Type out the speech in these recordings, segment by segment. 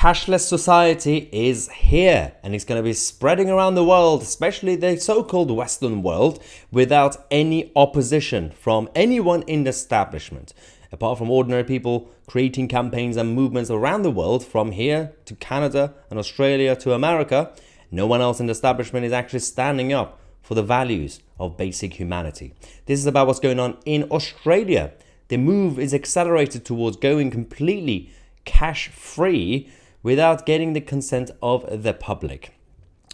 cashless society is here and it's going to be spreading around the world, especially the so-called Western world, without any opposition from anyone in the establishment. Apart from ordinary people creating campaigns and movements around the world, from here to Canada and Australia to America, no one else in the establishment is actually standing up for the values of basic humanity. This is about what's going on in Australia. The move is accelerated towards going completely cash-free without getting the consent of the public.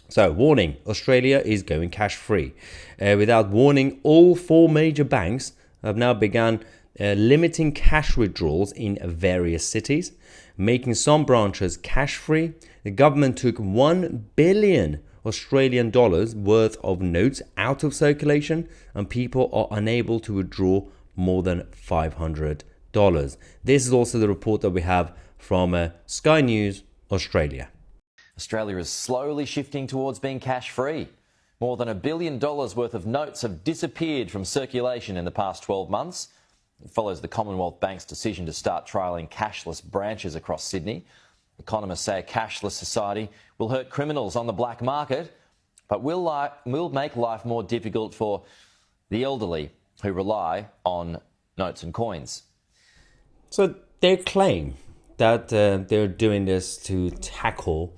So, warning, Australia is going cash-free. Without warning, all four major banks have now begun limiting cash withdrawals in various cities, making some branches cash-free. The government took 1 billion Australian dollars worth of notes out of circulation, and people are unable to withdraw more than $500. This is also the report that we have from Sky News Australia. Australia is slowly shifting towards being cash-free. More than $1 billion worth of notes have disappeared from circulation in the past 12 months. It follows the Commonwealth Bank's decision to start trialling cashless branches across Sydney. Economists say a cashless society will hurt criminals on the black market, but will make life more difficult for the elderly who rely on notes and coins. So they claim that they're doing this to tackle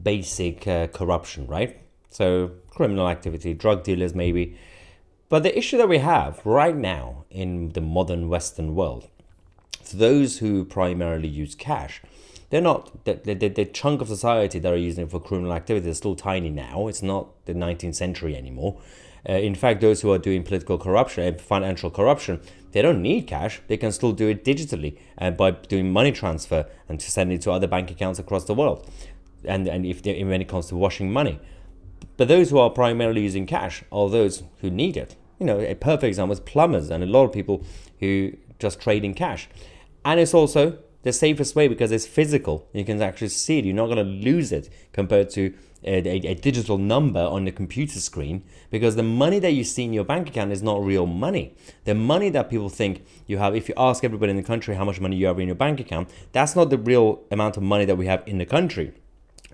basic corruption, right? So criminal activity, drug dealers maybe. But the issue that we have right now in the modern Western world, for those who primarily use cash, they're not, the chunk of society that are using it for criminal activity is still tiny now. It's not the 19th century anymore. In fact, those who are doing political corruption and financial corruption, they don't need cash. They can still do it digitally by doing money transfer and to send it to other bank accounts across the world. And when it comes to washing money. But those who are primarily using cash are those who need it. You know, a perfect example is plumbers and a lot of people who just trade in cash. And it's also the safest way because it's physical. You can actually see it. You're not going to lose it compared to a digital number on the computer screen, because the money that you see in your bank account is not real money. The money that people think you have, if you ask everybody in the country how much money you have in your bank account, that's not the real amount of money that we have in the country.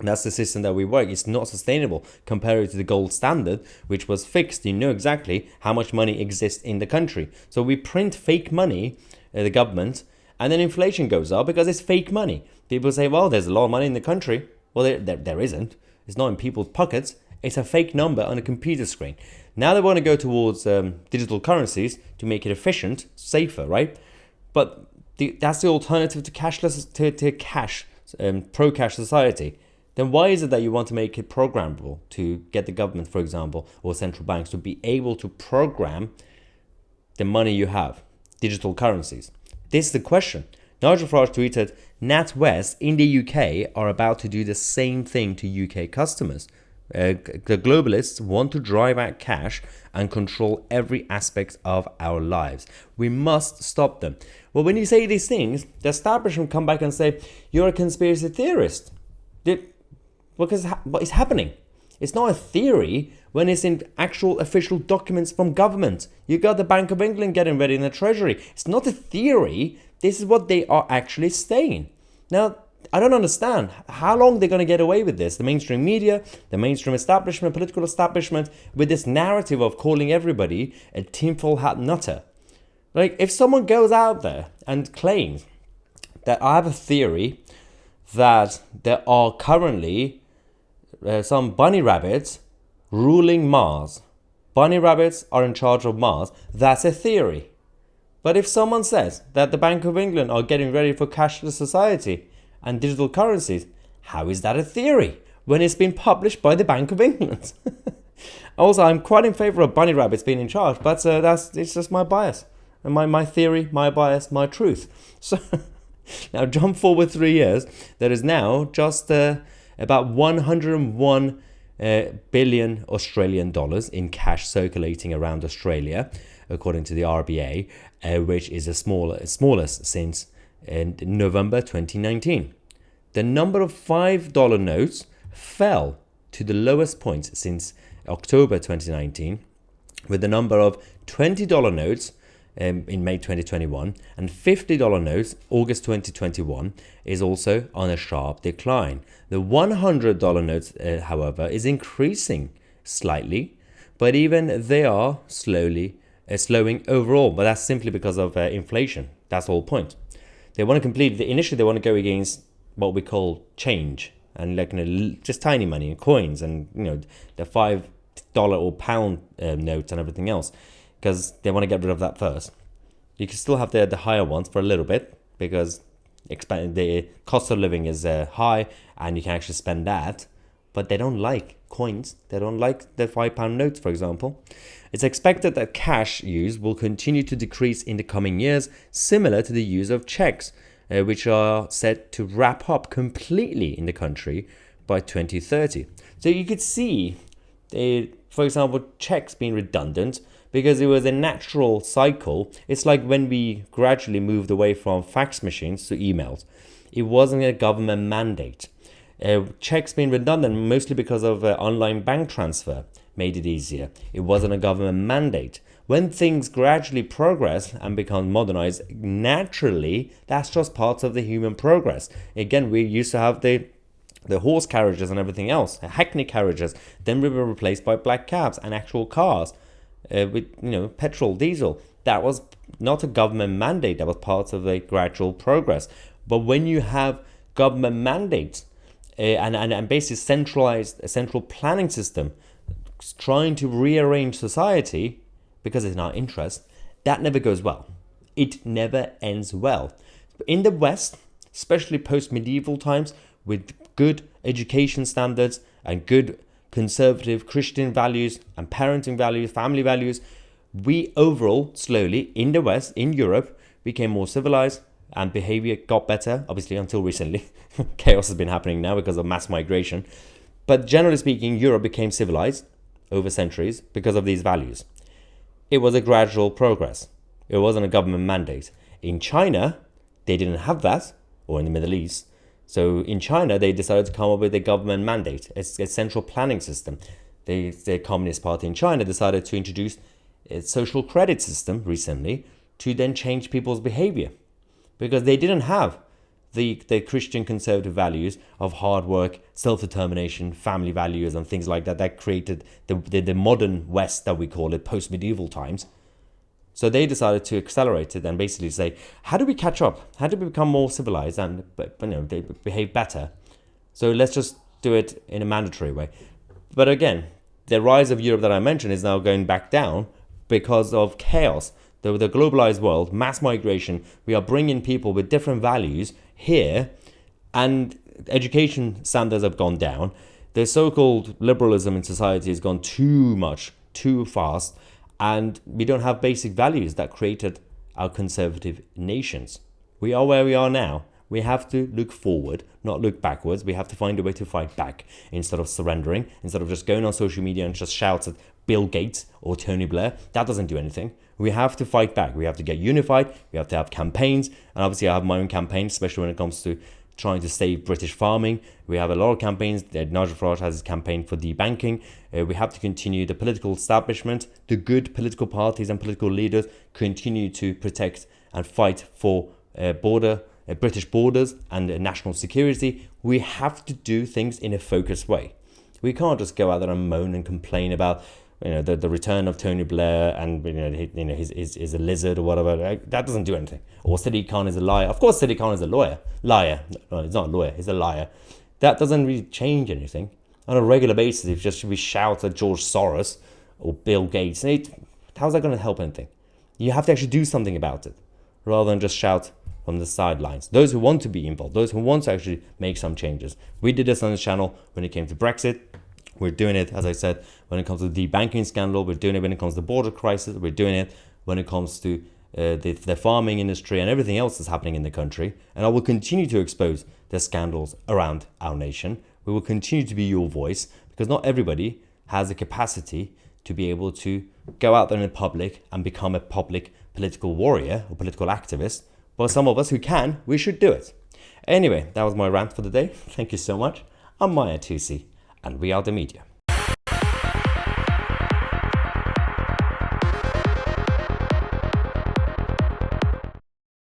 And that's the system that we work. It's not sustainable compared to the gold standard, which was fixed. You know exactly how much money exists in the country. So we print fake money, the government, and then inflation goes up because it's fake money. People say, well, there's a lot of money in the country. Well, there isn't. It's not in people's pockets. It's a fake number on a computer screen. Now they want to go towards digital currencies to make it efficient, safer, right? But that's the alternative to cashless, to cash, pro-cash society. Then why is it that you want to make it programmable to get the government, for example, or central banks to be able to program the money you have, digital currencies? This is the question. Nigel Farage tweeted, NatWest in the UK are about to do the same thing to UK customers. The globalists want to drive out cash and control every aspect of our lives. We must stop them. Well, when you say these things, the establishment come back and say, you're a conspiracy theorist. Because what is happening? It's not a theory when it's in actual official documents from government. You got the Bank of England getting ready in the Treasury. It's not a theory. This is what they are actually saying. Now, I don't understand how long they're going to get away with this. The mainstream media, the mainstream establishment, political establishment, with this narrative of calling everybody a tinfoil hat nutter. Like, if someone goes out there and claims that I have a theory that there are currently some bunny rabbits ruling Mars. Bunny rabbits are in charge of Mars. That's a theory. But if someone says that the Bank of England are getting ready for cashless society and digital currencies, how is that a theory when it's been published by the Bank of England? Also, I'm quite in favor of bunny rabbits being in charge, but it's just my bias. And my theory, my bias, my truth. So now jump forward 3 years. There is now just about 101 billion Australian dollars in cash circulating around Australia, according to the RBA, which is the smallest since November 2019. The number of $5 notes fell to the lowest point since October 2019, with the number of $20 notes in May 2021, and $50 notes, August 2021, is also on a sharp decline. The $100 notes, however, is increasing slightly, but even they are slowing overall. But that's simply because of inflation. That's the whole point. They want to initially they want to go against what we call change, and like, just tiny money and coins, and the $5 or pound notes and everything else, because they want to get rid of that first. You can still have the higher ones for a little bit, because the cost of living is high and you can actually spend that, but they don't like coins. They don't like the £5 notes, for example. It's expected that cash use will continue to decrease in the coming years, similar to the use of checks, which are set to wrap up completely in the country by 2030. So you could see, for example, checks being redundant, because it was a natural cycle. It's like when we gradually moved away from fax machines to emails. It wasn't a government mandate. Checks being redundant mostly because of online bank transfer made it easier. It wasn't a government mandate. When things gradually progress and become modernized, naturally, that's just part of the human progress. Again, we used to have the horse carriages and everything else, hackney carriages. Then we were replaced by black cabs and actual cars. With petrol, diesel. That was not a government mandate. That was part of a gradual progress. But when you have government mandates and basically a central planning system trying to rearrange society because it's in our interest, that never goes well. It never ends well. In the West, especially post-medieval times, with good education standards and good conservative Christian values and parenting values, family values, we overall, slowly, in the West, in Europe, became more civilized and behavior got better, obviously until recently. Chaos has been happening now because of mass migration. But generally speaking, Europe became civilized over centuries because of these values. It was a gradual progress. It wasn't a government mandate. In China, they didn't have that, or in the Middle East. So in China, they decided to come up with a government mandate, a central planning system. The Communist Party in China decided to introduce a social credit system recently to then change people's behavior, because they didn't have the Christian conservative values of hard work, self-determination, family values, and things like that. That created the modern West that we call it, post-medieval times. So they decided to accelerate it and basically say, how do we catch up? How do we become more civilized and they behave better? So let's just do it in a mandatory way. But again, the rise of Europe that I mentioned is now going back down because of chaos. The globalized world, mass migration, we are bringing people with different values here, and education standards have gone down. The so-called liberalism in society has gone too fast, and we don't have basic values that created our conservative nations. We are where we are now. We have to look forward, not look backwards. We have to find a way to fight back instead of surrendering, instead of just going on social media and just shout at Bill Gates or Tony Blair. That doesn't do anything. We have to fight back. We have to get unified. We have to have campaigns. And obviously I have my own campaign, especially when it comes to trying to save British farming. We have a lot of campaigns. Nigel Farage has his campaign for debanking. We have to continue the political establishment, the good political parties and political leaders continue to protect and fight for British borders and national security. We have to do things in a focused way. We can't just go out there and moan and complain about the return of Tony Blair and he's a lizard or whatever. That doesn't do anything. Or Sadiq Khan is a liar. Of course Sadiq Khan is a liar. No, he's not a lawyer, he's a liar. That doesn't really change anything. On a regular basis, if just we shout at George Soros or Bill Gates, how's that going to help anything? You have to actually do something about it, rather than just shout from the sidelines. Those who want to be involved, those who want to actually make some changes. We did this on the channel when it came to Brexit. We're doing it, as I said, when it comes to the banking scandal. We're doing it when it comes to the border crisis. We're doing it when it comes to the farming industry and everything else that's happening in the country. And I will continue to expose the scandals around our nation. We will continue to be your voice, because not everybody has the capacity to be able to go out there in the public and become a public political warrior or political activist. But some of us who can, we should do it. Anyway, that was my rant for the day. Thank you so much. I'm Mahyar Tousi, and we are the media.